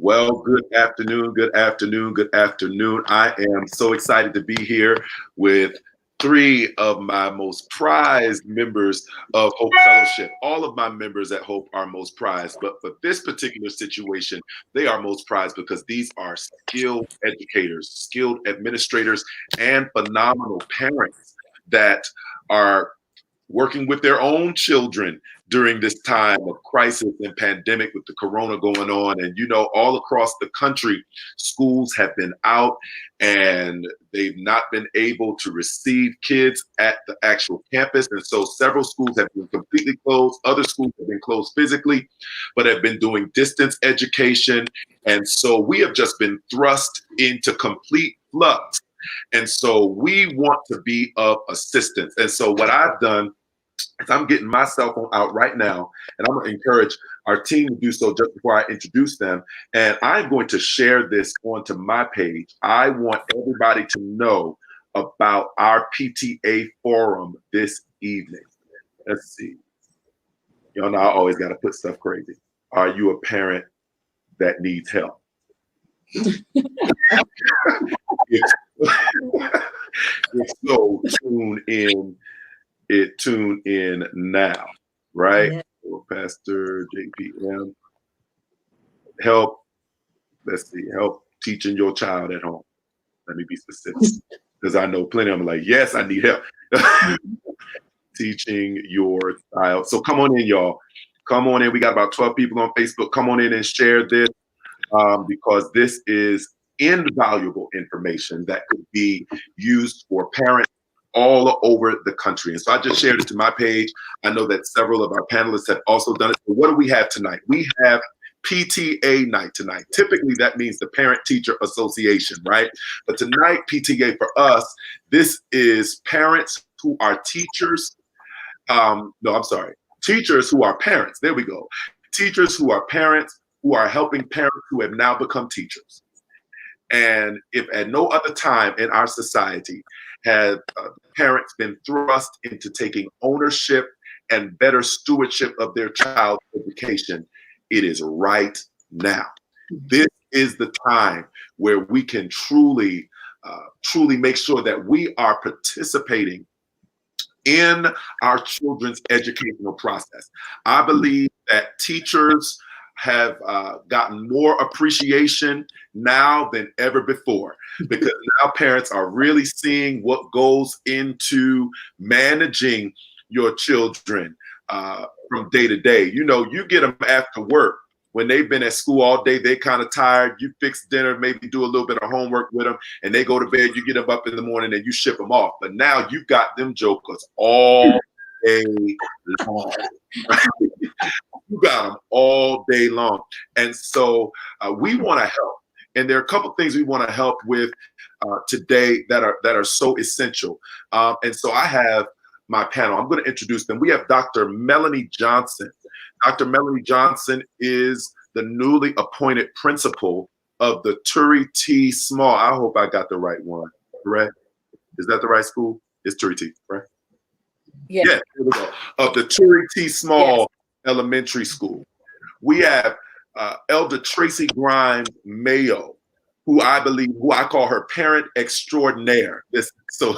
Well, good afternoon, good afternoon, good afternoon. I am so excited to be here with three of my most prized members of Hope Fellowship. All of my members at Hope are most prized, but for this particular situation, they are most prized because these are skilled educators, skilled administrators, and phenomenal parents that are working with their own children during this time of crisis and pandemic with the corona going on. And, all across the country, schools have been out and they've not been able to receive kids at the actual campus. And so several schools have been completely closed. Other schools have been closed physically, but have been doing distance education. And so we have just been thrust into complete flux. And so we want to be of assistance. And so what I've done is I'm getting my cell phone out right now, and I'm going to encourage our team to do so just before I introduce them. And I'm going to share this onto my page. I want everybody to know about our PTA forum this evening. Let's see. Y'all know I always got to put stuff crazy. Are you a parent that needs help? If so, tune in now, right? Yeah. So Pastor JPM, help teaching your child at home. Let me be specific, because I know plenty of them are like, yes, I need help. Teaching your child. So come on in, y'all. Come on in. We got about 12 people on Facebook. Come on in and share this, because this is invaluable information that could be used for parents all over the country. And so I just shared it to my page. I know that several of our panelists have also done it. So what do we have tonight? We have PTA night tonight. Typically that means the Parent Teacher Association, right? But tonight, PTA for us, this is parents who are teachers. Teachers who are parents. There we go. Teachers who are parents who are helping parents who have now become teachers. And if at no other time in our society have parents been thrust into taking ownership and better stewardship of their child's education, it is right now. This is the time where we can truly make sure that we are participating in our children's educational process. I believe that teachers have gotten more appreciation now than ever before, because now parents are really seeing what goes into managing your children from day to day. You get them after work. When they've been at school all day, they kind of tired. You fix dinner, maybe do a little bit of homework with them, and they go to bed. You get them up in the morning and you ship them off. But now you've got them jokers all day long. You got them all day long. And so we want to help. And there are a couple things we want to help with today that are so essential. And so I have my panel. I'm going to introduce them. We have Dr. Melanie Johnson. Dr. Melanie Johnson is the newly appointed principal of the Turi T. Small. I hope I got the right one, correct? Is that the right school? It's Turi T, right? Yeah. Yeah, here we go. Of the Turi T. Small Elementary School. We have Elder Tracy Grimes Mayo, who I call her parent extraordinaire. So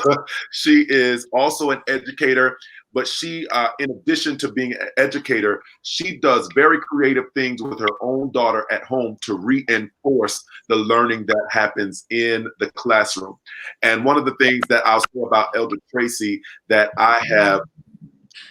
she is also an educator, but she, in addition to being an educator, she does very creative things with her own daughter at home to reinforce the learning that happens in the classroom. And one of the things that I'll say about Elder Tracy that I have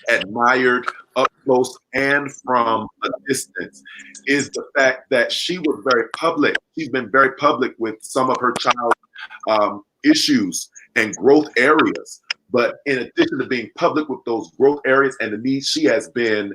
admired up close and from a distance is the fact that she was very public. She's been very public with some of her child's issues and growth areas. But in addition to being public with those growth areas and the needs, she has been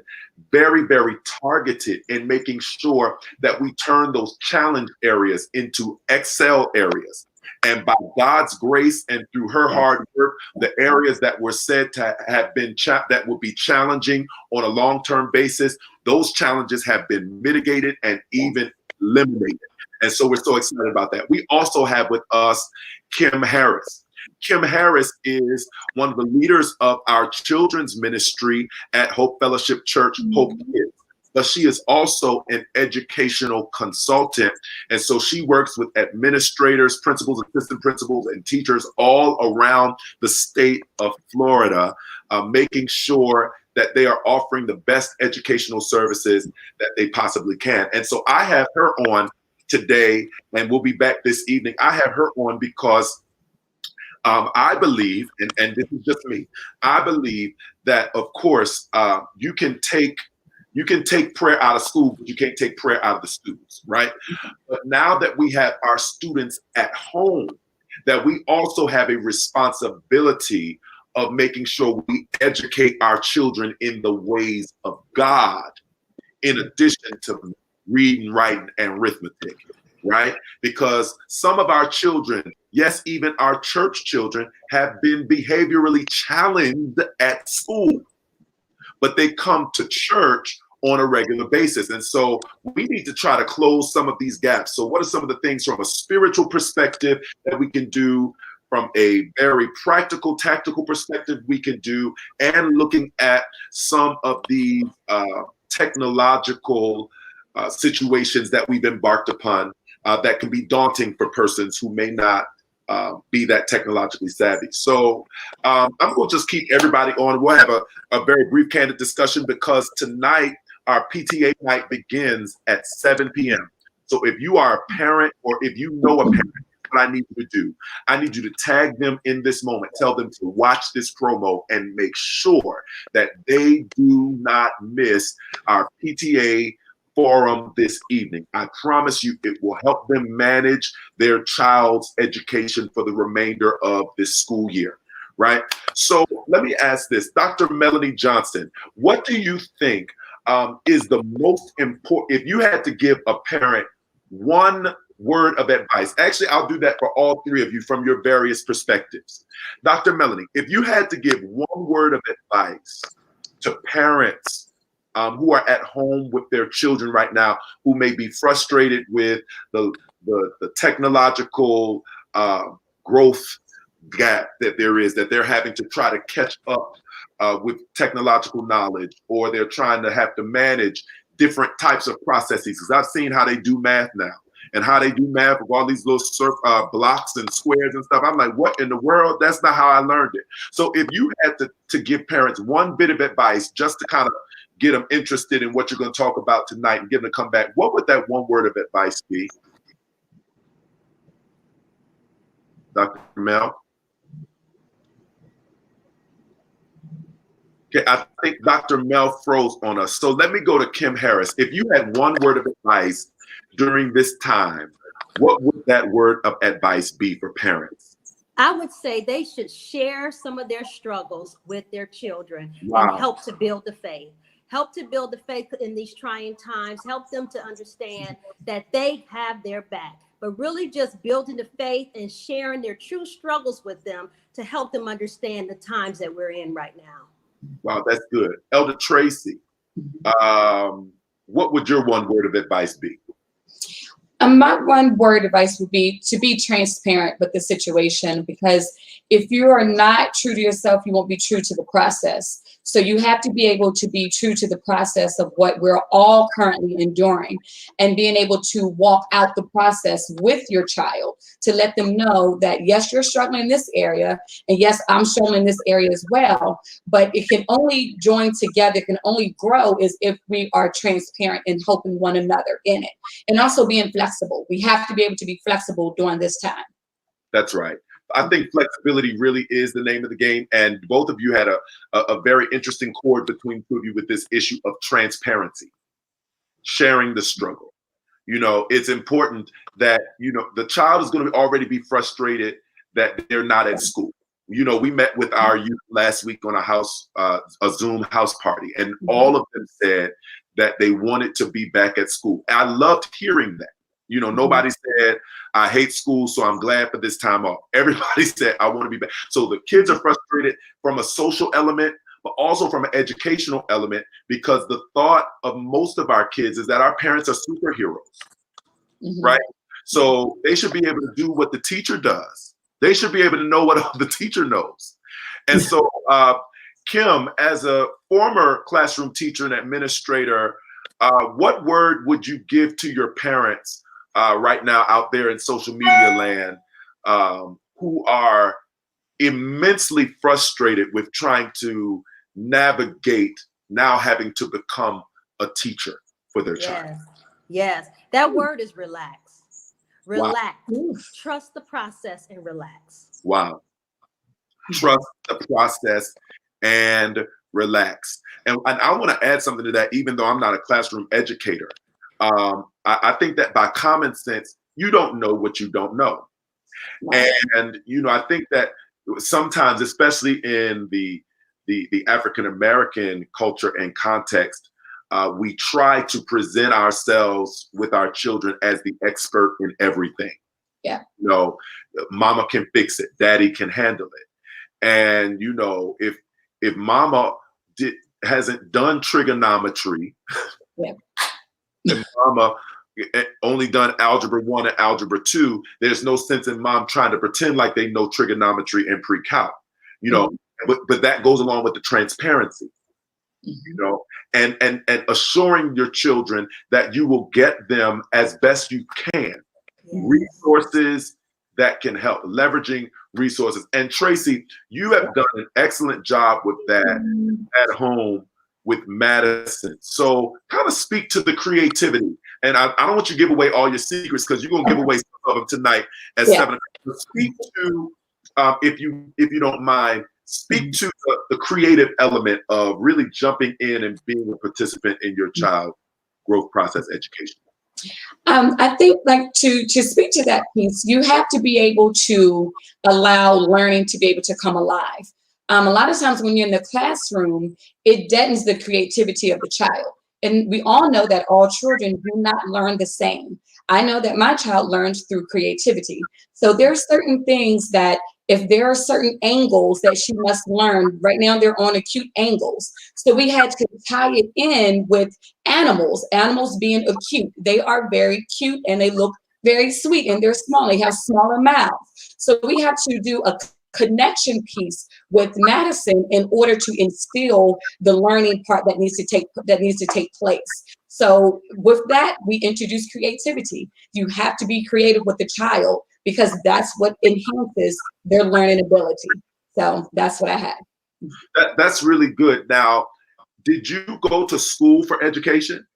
very, very targeted in making sure that we turn those challenge areas into excel areas. And by God's grace and through her hard work, the areas that were said to have been that will be challenging on a long-term basis, those challenges have been mitigated and even eliminated. And so we're so excited about that. We also have with us Kim Harris. Kim Harris is one of the leaders of our children's ministry at Hope Fellowship Church, Hope Kids. but she is also an educational consultant. And so she works with administrators, principals, assistant principals, and teachers all around the state of Florida, making sure that they are offering the best educational services that they possibly can. And so I have her on today, and we'll be back this evening. I have her on because I believe, and this is just me, I believe that, of course, you can take prayer out of school, but you can't take prayer out of the students, right? But now that we have our students at home, that we also have a responsibility of making sure we educate our children in the ways of God, in addition to reading, writing, and arithmetic, right? Because some of our children, yes, even our church children, have been behaviorally challenged at school, but they come to church on a regular basis. And so we need to try to close some of these gaps. So what are some of the things from a spiritual perspective that we can do, from a very practical, tactical perspective we can do, and looking at some of the technological situations that we've embarked upon that can be daunting for persons who may not be that technologically savvy. So I'm going to just keep everybody on. We'll have a very brief, candid discussion because tonight our PTA night begins at 7 p.m. So if you are a parent, or if you know a parent, what I need you to do, I need you to tag them in this moment. Tell them to watch this promo and make sure that they do not miss our PTA forum this evening. I promise you it will help them manage their child's education for the remainder of this school year, right? So let me ask this, Dr. Melanie Johnson, what do you think is the most important, if you had to give a parent one word of advice? Actually, I'll do that for all three of you from your various perspectives. Dr. Melanie, if you had to give one word of advice to parents who are at home with their children right now, who may be frustrated with the technological growth gap that there is, that they're having to try to catch up with technological knowledge, or they're trying to have to manage different types of processes. Because I've seen how they do math now, and how they do math with all these little blocks and squares and stuff. I'm like, what in the world? That's not how I learned it. So if you had to give parents one bit of advice just to kind of get them interested in what you're going to talk about tonight and get them to come back, what would that one word of advice be? Dr. Mel? Okay, I think Dr. Mel froze on us. So let me go to Kim Harris. If you had one word of advice during this time, what would that word of advice be for parents? I would say they should share some of their struggles with their children. Wow. And help to build the faith. Help to build the faith in these trying times. Help them to understand that they have their back. But really just building the faith and sharing their true struggles with them to help them understand the times that we're in right now. Wow, that's good. Elder Tracy, what would your one word of advice be? My one word advice would be to be transparent with the situation, because if you are not true to yourself, you won't be true to the process. So you have to be able to be true to the process of what we're all currently enduring, and being able to walk out the process with your child to let them know that, yes, you're struggling in this area, and yes, I'm struggling in this area as well, but it can only join together, it can only grow is if we are transparent and helping one another in it. And also being flexible. We have to be able to be flexible during this time. That's right. I think flexibility really is the name of the game. And both of you had a very interesting chord between the two of you with this issue of transparency, sharing the struggle. You know, it's important that, you know, the child is going to already be frustrated that they're not at school. You know, we met with our youth last week on a Zoom house party, and all of them said that they wanted to be back at school. I loved hearing that. You know, nobody said, I hate school, so I'm glad for this time off. Everybody said, I want to be back. So the kids are frustrated from a social element, but also from an educational element, because the thought of most of our kids is that our parents are superheroes, right? So they should be able to do what the teacher does. They should be able to know what the teacher knows. And so, Kim, as a former classroom teacher and administrator, What word would you give to your parents right now out there in social media land who are immensely frustrated with trying to navigate now having to become a teacher for their child? Yes. Yes. That word is relax. Wow. Relax. Oof. Trust the process and relax. Wow. Trust the process and relax. And I want to add something to that, even though I'm not a classroom educator. I think that by common sense, you don't know what you don't know. Right. And, I think that sometimes, especially in the African American culture and context, we try to present ourselves with our children as the expert in everything. Yeah. Mama can fix it, daddy can handle it. And if mama hasn't done trigonometry, Yeah. and mama only done algebra 1 and algebra 2, there's no sense in mom trying to pretend like they know trigonometry and pre-calc. But that goes along with the transparency. And assuring your children that you will get them as best you can resources that can help, leveraging resources. And Tracy, you have done an excellent job with that at home with Madison. So kind of speak to the creativity. And I don't want you to give away all your secrets because you're going to give away some of them tonight at 7 o'clock. Speak to, if you don't mind, speak to the creative element of really jumping in and being a participant in your child's growth process education. I think like to speak to that piece, you have to be able to allow learning to be able to come alive. A lot of times when you're in the classroom, it deadens the creativity of the child. And we all know that all children do not learn the same. I know that my child learns through creativity. So there are certain things that if there are certain angles that she must learn, right now they're on acute angles. So we had to tie it in with animals being acute. They are very cute and they look very sweet and they're small. They have smaller mouths. So we have to do a connection piece with Madison in order to instill the learning part that needs to take place. So with that, we introduce creativity. You have to be creative with the child because that's what enhances their learning ability. So that's what I had. That's really good. Now, did you go to school for education?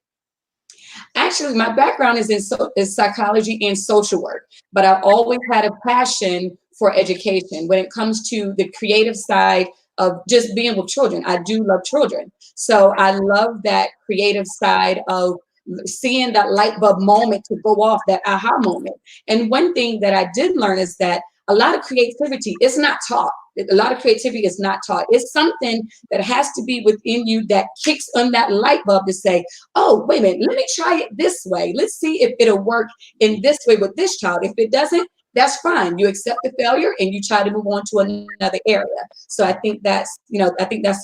Actually, my background is in psychology and social work, but I always had a passion for education. When it comes to the creative side of just being with children, I do love children. So I love that creative side of seeing that light bulb moment to go off, that aha moment. And one thing that I did learn is that a lot of creativity is not taught. A lot of creativity is not taught. It's something that has to be within you that kicks on that light bulb to say, oh, wait a minute, let me try it this way. Let's see if it'll work in this way with this child. If it doesn't, that's fine. You accept the failure and you try to move on to another area. So I think that's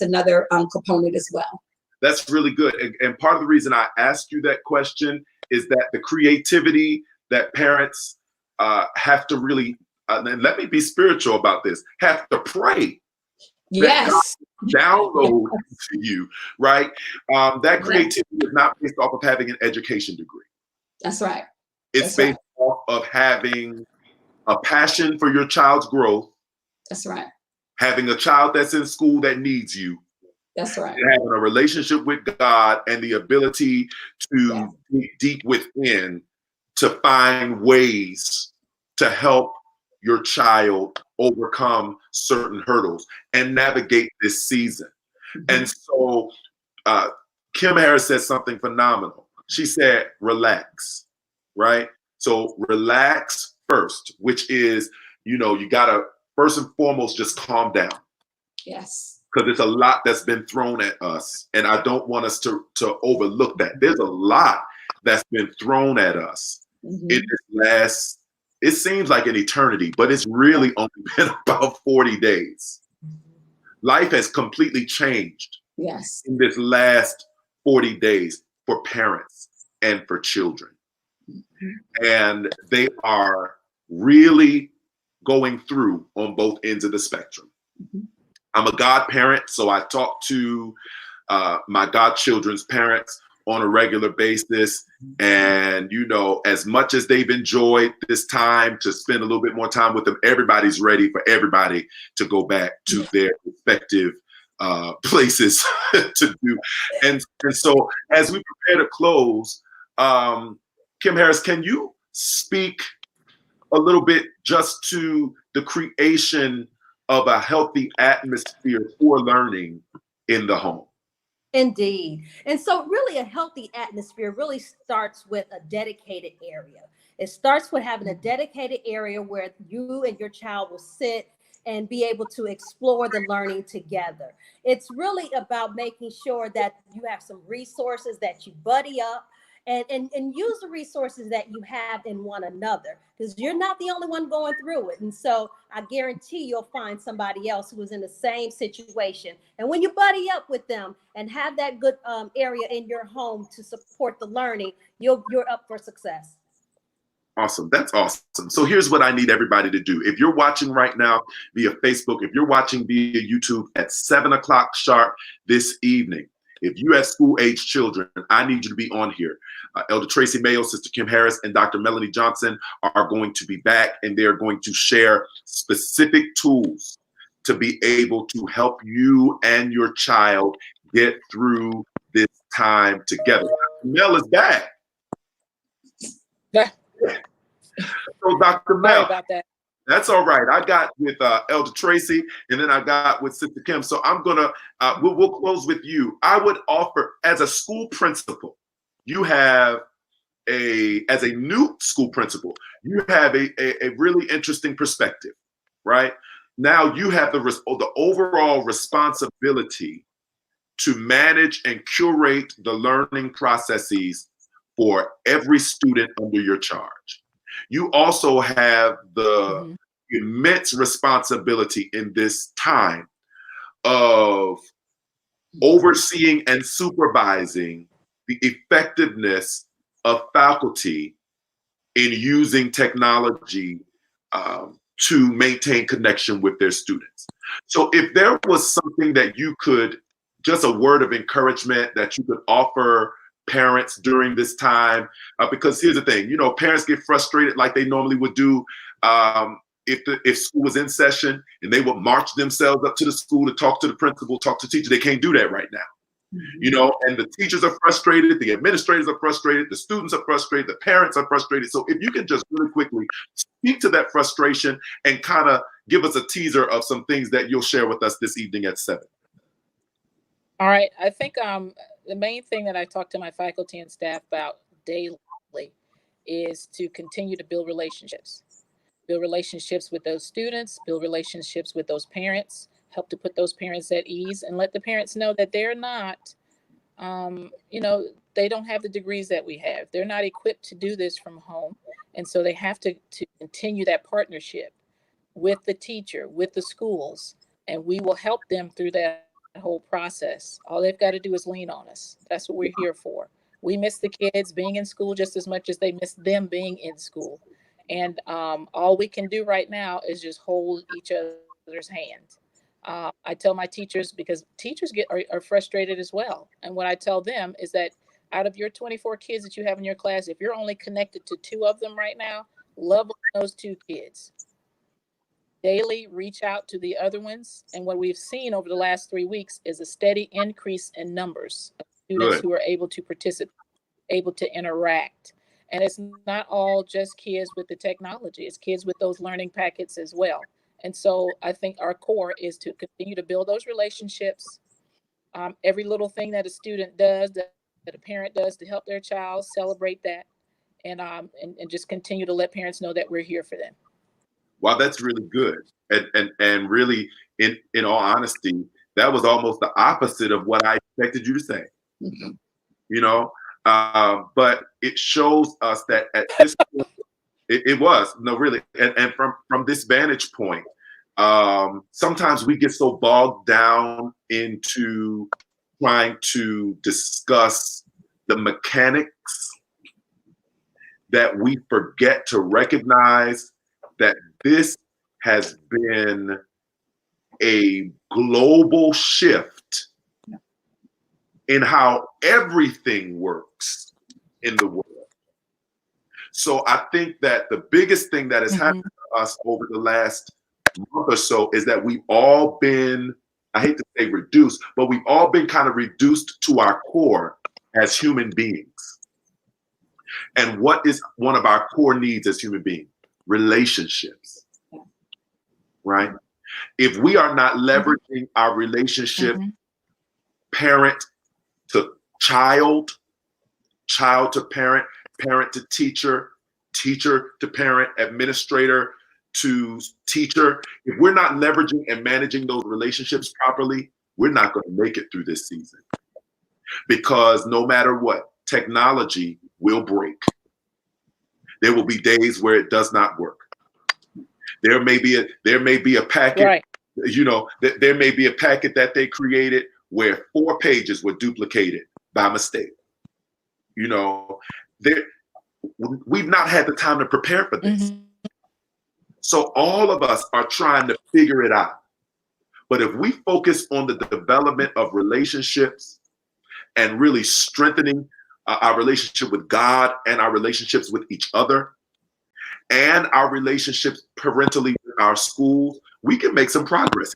another component as well. That's really good. And part of the reason I asked you that question is that the creativity that parents have to really, and let me be spiritual about this, have to pray. Yes. Download to you, right? That creativity is not based off of having an education degree. That's right. It's based off of having a passion for your child's growth. That's right. Having a child that's in school that needs you. That's right. Having a relationship with God and the ability to dig deep within to find ways to help your child overcome certain hurdles and navigate this season. And so Kim Harris said something phenomenal. She said, relax, right? So relax first, which is, you got to first and foremost just calm down. Yes. Because there's a lot that's been thrown at us. And I don't want us to overlook that. There's a lot that's been thrown at us in this last, it seems like an eternity, but it's really only been about 40 days. Life has completely changed in this last 40 days for parents and for children. And they are really going through on both ends of the spectrum. I'm a godparent, so I talk to my godchildren's parents on a regular basis. And, you know, as much as they've enjoyed this time to spend a little bit more time with them, everybody's ready for everybody to go back to their respective places to do. And so as we prepare to close, Kim Harris, can you speak a little bit just to the creation of a healthy atmosphere for learning in the home? Indeed. And so really a healthy atmosphere really starts with a dedicated area. It starts with having a dedicated area where you and your child will sit and be able to explore the learning together. It's really about making sure that you have some resources that you buddy up and use the resources that you have in one another, because you're not the only one going through it. And so I guarantee you'll find somebody else who is in the same situation. And when you buddy up with them and have that good area in your home to support the learning, you're up for success. Awesome. That's awesome. So here's what I need everybody to do. If you're watching right now via Facebook, if you're watching via YouTube at 7 o'clock sharp this evening, if you have school-age children, I need you to be on here. Elder Tracy Mayo, Sister Kim Harris, and Dr. Melanie Johnson are going to be back, and they're going to share specific tools to be able to help you and your child get through this time together. Mel is back. Yeah. So Dr. Mel, Sorry about that. That's all right. I got with Elder Tracy, and then I got with Sister Kim. So I'm gonna we'll close with you. I would offer, as a school principal, you have as a new school principal, you have a really interesting perspective, right? Now you have the overall responsibility to manage and curate the learning processes for every student under your charge. You also have the immense responsibility in this time of overseeing and supervising the effectiveness of faculty in using technology to maintain connection with their students. So if there was something that you could, just a word of encouragement that you could offer parents during this time, because here's the thing, you know, parents get frustrated like they normally would do if school was in session, and they would march themselves up to the school to talk to the principal, talk to teacher. They can't do that right now, you know, and the teachers are frustrated, the administrators are frustrated, the students are frustrated, the parents are frustrated. So if you can just really quickly speak to that frustration and kind of give us a teaser of some things that you'll share with us this evening at 7. All right. I think the main thing that I talk to my faculty and staff about daily is to continue to build relationships with those students, build relationships with those parents, help to put those parents at ease, and let the parents know that they're not, you know, they don't have the degrees that we have. They're not equipped to do this from home. And so they have to continue that partnership with the teacher, with the schools, and we will help them through that whole process. All they've got to do is lean on us. That's what we're here for. We miss the kids being in school just as much as they miss them being in school. And all we can do right now is just hold each other's hand. I tell my teachers, because teachers are frustrated as well. And what I tell them is that out of your 24 kids that you have in your class, if you're only connected to 2 of them right now, love those 2 kids. Daily reach out to the other ones. And what we've seen over the last 3 weeks is a steady increase in numbers of students who are able to participate, able to interact. And it's not all just kids with the technology, it's kids with those learning packets as well. And so I think our core is to continue to build those relationships. Every little thing that a student does, that a parent does to help their child, celebrate that, and just continue to let parents know that we're here for them. Wow, that's really good. And really, in all honesty, that was almost the opposite of what I expected you to say. You know, but it shows us that at this point, it was, no, really, and from this vantage point, sometimes we get so bogged down into trying to discuss the mechanics that we forget to recognize that this has been a global shift in how everything works in the world. So I think that the biggest thing that has happened to us over the last month or so is that we've all been, I hate to say reduced, but we've all been kind of reduced to our core as human beings. And what is one of our core needs as human beings? Relationships, right? If we are not leveraging our relationship, parent to child, child to parent, parent to teacher, teacher to parent, administrator to teacher, if we're not leveraging and managing those relationships properly, we're not going to make it through this season. Because no matter what, technology will break. There will be days where it does not work. There may be a packet, Right. you know, there may be a packet that they created where 4 pages were duplicated by mistake. You know, we've not had the time to prepare for this. So all of us are trying to figure it out. But if we focus on the development of relationships and really strengthening our relationship with God and our relationships with each other and our relationships parentally with our schools, we can make some progress.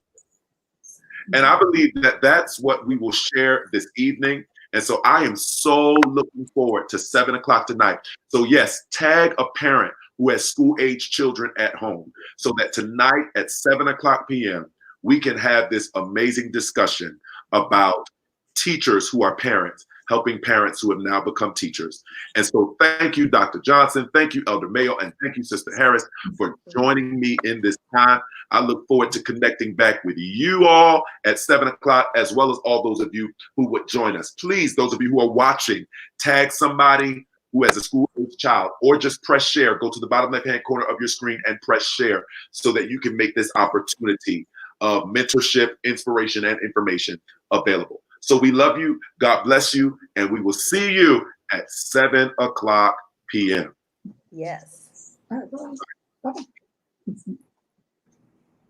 And I believe that that's what we will share this evening. And so I am so looking forward to 7 o'clock tonight. So yes, tag a parent who has school-age children at home so that tonight at 7 o'clock p.m., we can have this amazing discussion about teachers who are parents, helping parents who have now become teachers. And so thank you, Dr. Johnson. Thank you, Elder Mayo. And thank you, Sister Harris, for joining me in this time. I look forward to connecting back with you all at 7 o'clock, as well as all those of you who would join us. Please, those of you who are watching, tag somebody who has a school-age child, or just press share. Go to the bottom left-hand corner of your screen and press share so that you can make this opportunity of mentorship, inspiration, and information available. So we love you. God bless you. And we will see you at 7 o'clock p.m. Yes. All right, bye. Bye.